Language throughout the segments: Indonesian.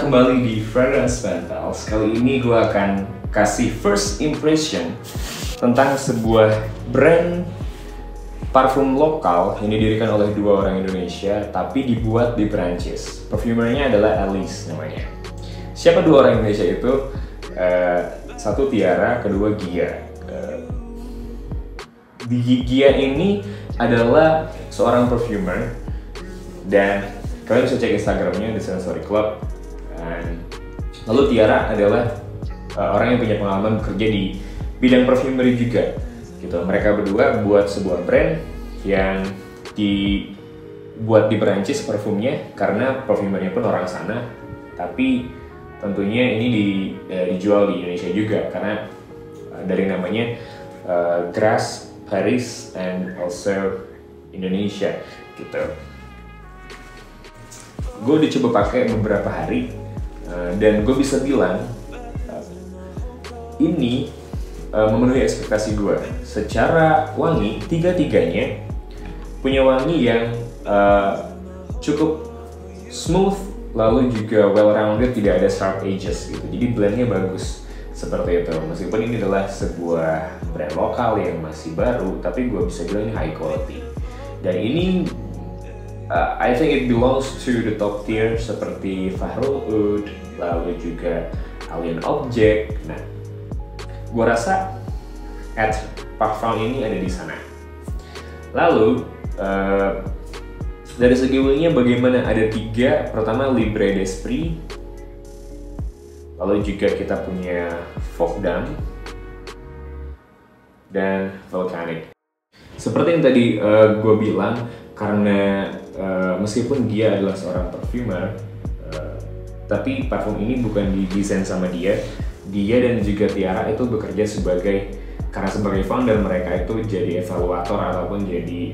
kembali di Fragrance Penthouse. Kali ini gue akan kasih first impression tentang sebuah brand parfum lokal yang didirikan oleh dua orang Indonesia tapi dibuat di Prancis. Parfumernya adalah Alice namanya. Siapa dua orang Indonesia itu? Satu Tiara, kedua Gia. Gia ini adalah seorang perfumer dan kalian bisa cek Instagramnya di Sensory Club. Lalu Tiara adalah orang yang punya pengalaman bekerja di bidang perfumery juga. Gitu. Mereka berdua buat sebuah brand yang dibuat di Perancis parfumnya karena parfumernya pun orang sana. Tapi tentunya ini dijual di Indonesia juga karena dari namanya Grasse Paris and also Indonesia gitu. Gue udah coba pakai beberapa hari dan gue bisa bilang ini memenuhi ekspektasi gue. Secara wangi, tiga-tiganya punya wangi yang cukup smooth, lalu juga well-rounded, tidak ada sharp edges gitu. Jadi blendnya bagus seperti itu. Meskipun ini adalah sebuah brand lokal yang masih baru, tapi gue bisa bilang ini high quality. Dan ini I think it belongs to the top tier seperti Fahrul Oud, lalu juga Alien Object. Nah, gue rasa at parfum ini ada di sana. Lalu dari segi wanginya bagaimana? Ada tiga. Pertama Libre d'Esprit, lalu juga kita punya Fauve d'Âme dan Volcanic. Seperti yang tadi gue bilang, karena meskipun dia adalah seorang perfumer, tapi parfum ini bukan didesain sama dia. Dia dan juga Tiara itu bekerja karena sebagai founder, mereka itu jadi evaluator ataupun jadi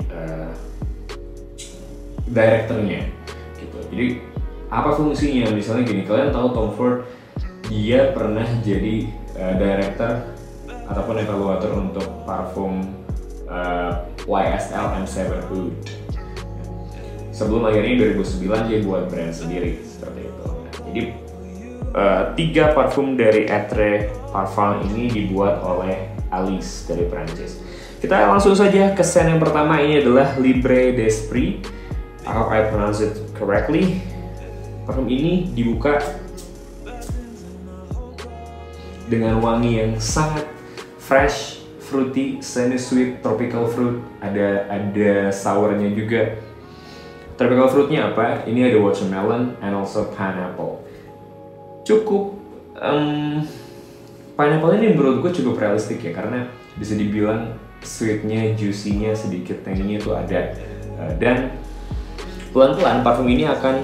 direkturnya gitu. Jadi apa fungsinya? Misalnya gini, kalian tahu Tom Ford, dia pernah jadi director ataupun evaluator untuk parfum YSL M7 Oud. Sebelum akhirnya 2009 dia buat brand sendiri seperti itu. Jadi tiga parfum dari Etre Parfum ini dibuat oleh Alice dari Prancis. Kita langsung saja ke scent yang pertama. Ini adalah Libre d'Esprit. I hope I pronounce it correctly. Parfum ini dibuka dengan wangi yang sangat fresh, fruity, semi-sweet, tropical fruit. Ada sournya juga. Tropical fruitnya apa? Ini ada watermelon and also pineapple. Cukup pineapple ini menurut gue cukup realistik ya, karena bisa dibilang sweetnya, juicy-nya, sedikit tangy-nya itu ada. Dan pelan-pelan parfum ini akan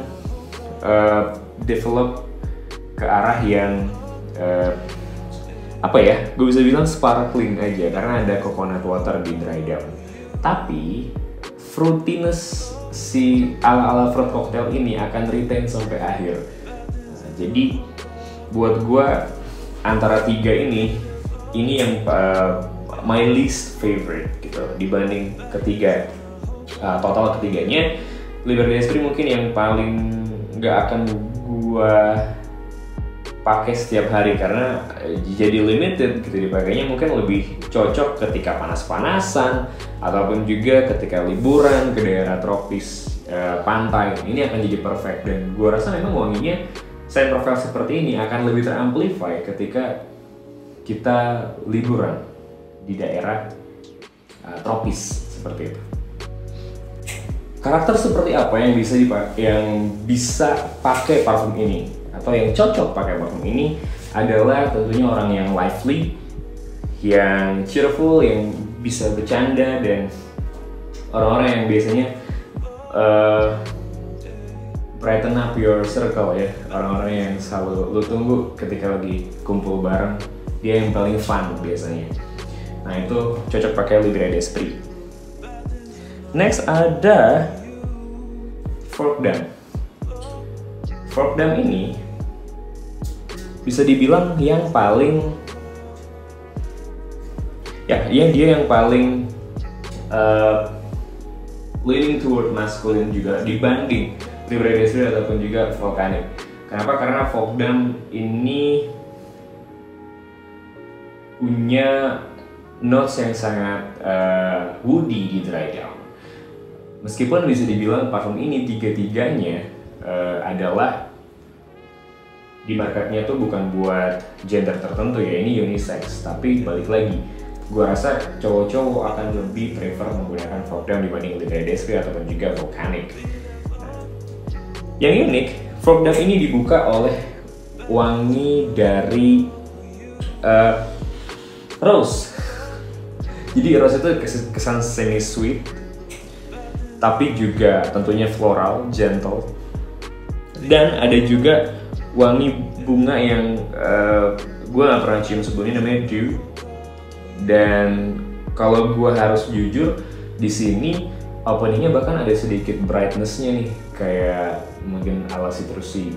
develop ke arah yang gue bisa bilang sparkling aja karena ada coconut water di dry down. Tapi fruitiness si ala-ala fruit cocktail ini akan retain sampai akhir. Jadi buat gue antara tiga ini yang my least favorite gitu dibanding ketiga. Total ketiganya Libre d'Esprit mungkin yang paling nggak akan gue pakai setiap hari karena jadi limited gitu dipakainya, mungkin lebih cocok ketika panas-panasan ataupun juga ketika liburan ke daerah tropis, pantai. Ini akan jadi perfect dan gue rasa memang wanginya scent profile seperti ini akan lebih teramplify ketika kita liburan di daerah tropis seperti itu. Karakter seperti apa yang bisa pakai parfum ini atau yang cocok pakai parfum ini adalah tentunya orang yang lively, yang cheerful, yang bisa bercanda, dan orang-orang yang biasanya brighten up your circle ya, orang-orang yang selalu lu tunggu ketika lagi kumpul bareng, dia yang paling fun biasanya. Nah itu cocok pakai Libre d'Esprit. Next ada Fauve d'Âme. Fauve d'Âme ini bisa dibilang yang paling dia yang paling leaning toward masculine juga dibanding Libre d'Esprit ataupun juga Volcanic. Kenapa? Karena Fogdam ini punya notes yang sangat woody di dry down. Meskipun bisa dibilang parfum ini tiga-tiganya adalah di marketnya tuh bukan buat gender tertentu ya, ini unisex. Tapi balik lagi, gue rasa cowok-cowok akan lebih prefer menggunakan Fogdam dibanding Libre d'Esprit ataupun juga Volcanic. Yang unik, Fogdam ini dibuka oleh wangi dari rose. Jadi rose itu kesan semi sweet, tapi juga tentunya floral, gentle. Dan ada juga wangi bunga yang gue gak pernah cium sebelumnya, namanya dew. Dan kalau gue harus jujur, di sini openingnya bahkan ada sedikit brightness-nya nih, kayak mungkin ala citrusy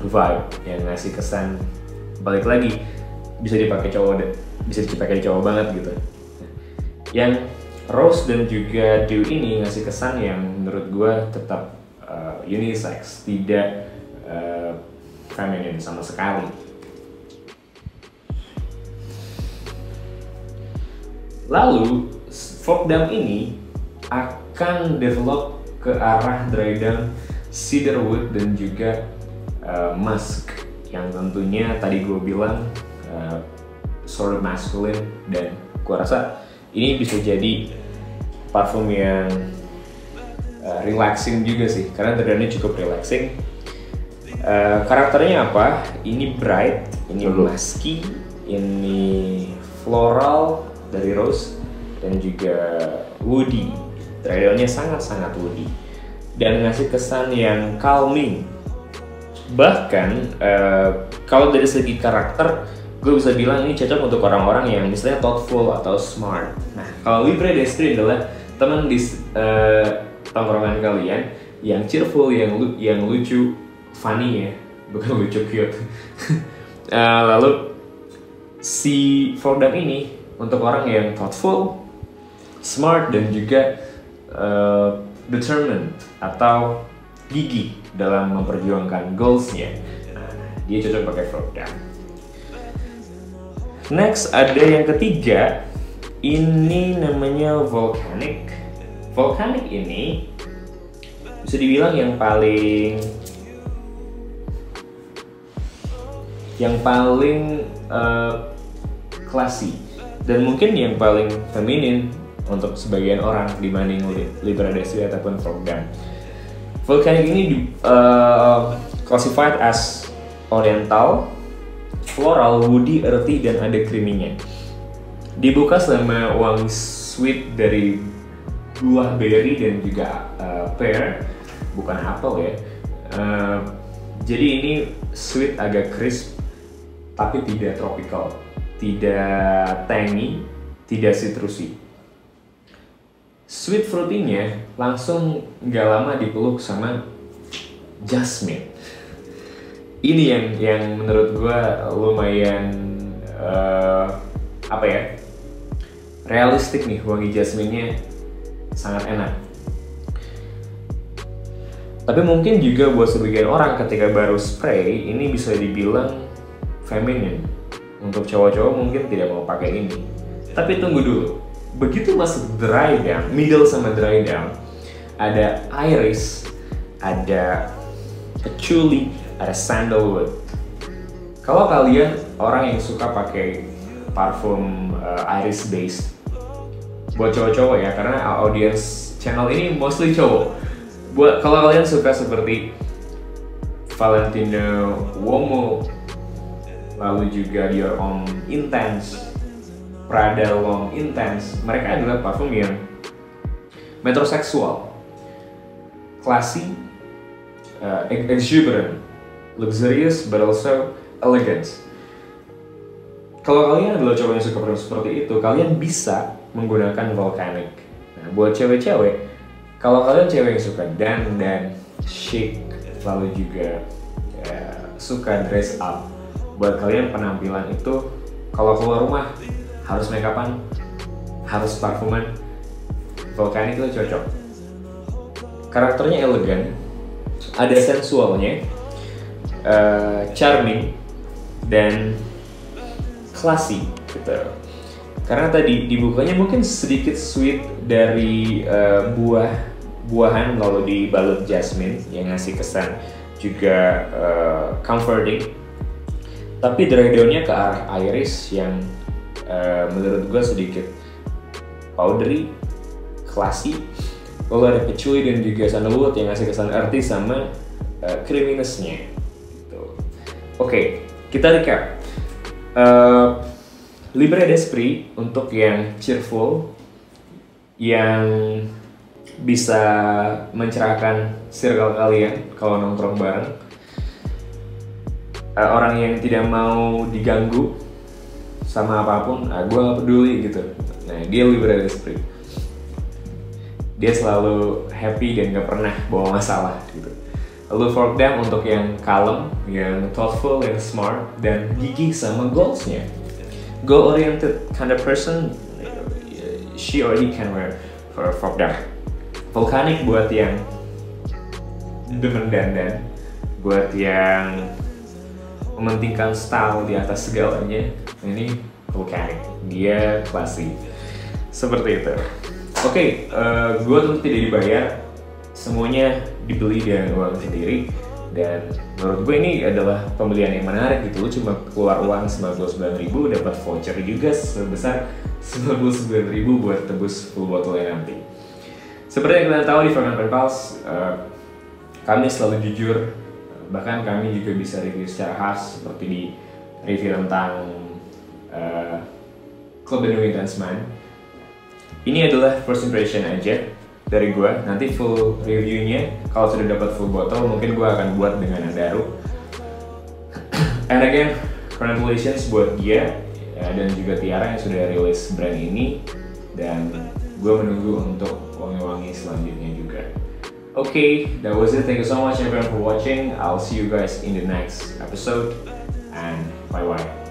vibe yang ngasih kesan, balik lagi, bisa dipakai cowok banget gitu. Yang rose dan juga dew ini ngasih kesan yang menurut gue tetap unisex, tidak feminine sama sekali. Lalu Fogdam ini akan develop ke arah dry down cedarwood dan juga musk, yang tentunya tadi gue bilang sort of masculine, dan gue rasa ini bisa jadi parfum yang relaxing juga sih, karena dry downnya cukup relaxing. Karakternya apa? Ini bright, ini musky, ini floral dari rose, dan juga woody. Dry downnya sangat-sangat woody dan ngasih kesan yang calming. Bahkan kalau dari segi karakter, gue bisa bilang ini cocok untuk orang-orang yang misalnya thoughtful atau smart. Nah, kalau Libre d'Esprit adalah teman di tongkrongan kalian yang cheerful, yang lucu, funny ya, bukan lucu cute. Lalu si Fogdam ini untuk orang yang thoughtful, smart, dan juga determined atau gigih dalam memperjuangkan goals-nya. Nah, dia cocok pakai Fogdam. Next ada yang ketiga, ini namanya Volcanic. Volcanic ini bisa dibilang yang paling classy dan mungkin yang paling feminin untuk sebagian orang dibanding Libre d'Esprit ataupun Fogdam. Volcanic ini classified as oriental, floral, woody, earthy, dan ada creamy-nya. Dibuka sama wangi sweet dari buah berry dan juga pear, bukan apel ya. Jadi ini sweet, agak crisp, tapi tidak tropical, tidak tangy, tidak citrusy. Sweet fruity-nya langsung nggak lama dipeluk sama jasmine. Ini yang menurut gue lumayan realistik nih, wangi jasmine-nya sangat enak. Tapi mungkin juga buat sebagian orang ketika baru spray ini bisa dibilang feminine. Untuk cowok-cowok mungkin tidak mau pakai ini. Tapi tunggu dulu, begitu masuk dry down, middle sama dry down, ada iris, ada patchouli, ada sandalwood. Kalau kalian orang yang suka pakai parfum iris based, buat cowok-cowok ya, karena audience channel ini mostly cowok. Buat kalau kalian suka seperti Valentino Uomo, lalu juga Dior Homme Intense, Prada L'Homme Intense, mereka adalah parfum yang metroseksual, classy, exuberant, luxurious, but also elegant. Kalau kalian adalah cowok yang suka parfum seperti itu, kalian bisa menggunakan Volcanic. Nah, buat cewek-cewek, kalau kalian cewek yang suka dan chic, lalu juga suka dress up, buat kalian penampilan itu kalau keluar rumah harus make upan, harus parfuman, Volcanic itu cocok. Karakternya elegan, ada sensualnya, charming dan classy gitu. Karena tadi dibukanya mungkin sedikit sweet dari buahan lalu dibalut jasmine yang ngasih kesan juga comforting. Tapi dry down-nya ke arah iris yang menurut gue sedikit powdery, classy. Lalu ada patchouli dan juga sandalwood yang ngasih kesan earthy sama creaminess-nya. Gitu. Oke, kita recap. Libre d'Esprit untuk yang cheerful, yang bisa mencerahkan circle kalian kalau nongkrong bareng. Orang yang tidak mau diganggu sama apapun, gue gak peduli gitu. Nah, dia Libre d'Esprit. Dia selalu happy dan gak pernah bawa masalah gitu. Lalu Fork Down untuk yang kalem, yang thoughtful, yang smart, dan gigih sama goals-nya. Goal-oriented kind of person, she or he can wear for Fork Down. Volcanic buat yang demen dandan, buat yang mementingkan style di atas segalanya. Ini Volcanic, dia classy. Seperti itu. Oke, gue tentu tidak dibayar, semuanya dibeli dengan uang sendiri. Dan menurut gue ini adalah pembelian yang menarik gitu. Lu cuma keluar uang 99.000, dapat voucher juga sebesar 99.000 buat tebus full botolnya nanti. Seperti yang kalian tahu di Ferment Pen Pals, kami selalu jujur. Bahkan kami juga bisa review secara khas seperti di review tentang Club de Nuit Intense. Ini adalah first impression aja dari gue. Nanti full reviewnya kalau sudah dapat full botol mungkin gue akan buat dengan Adaru. And again, congratulations buat dia dan juga Tiara yang sudah rilis brand ini, dan gue menunggu untuk wangi-wangi selanjutnya juga. Okay, that was it. Thank you so much everyone for watching. I'll see you guys in the next episode and bye bye.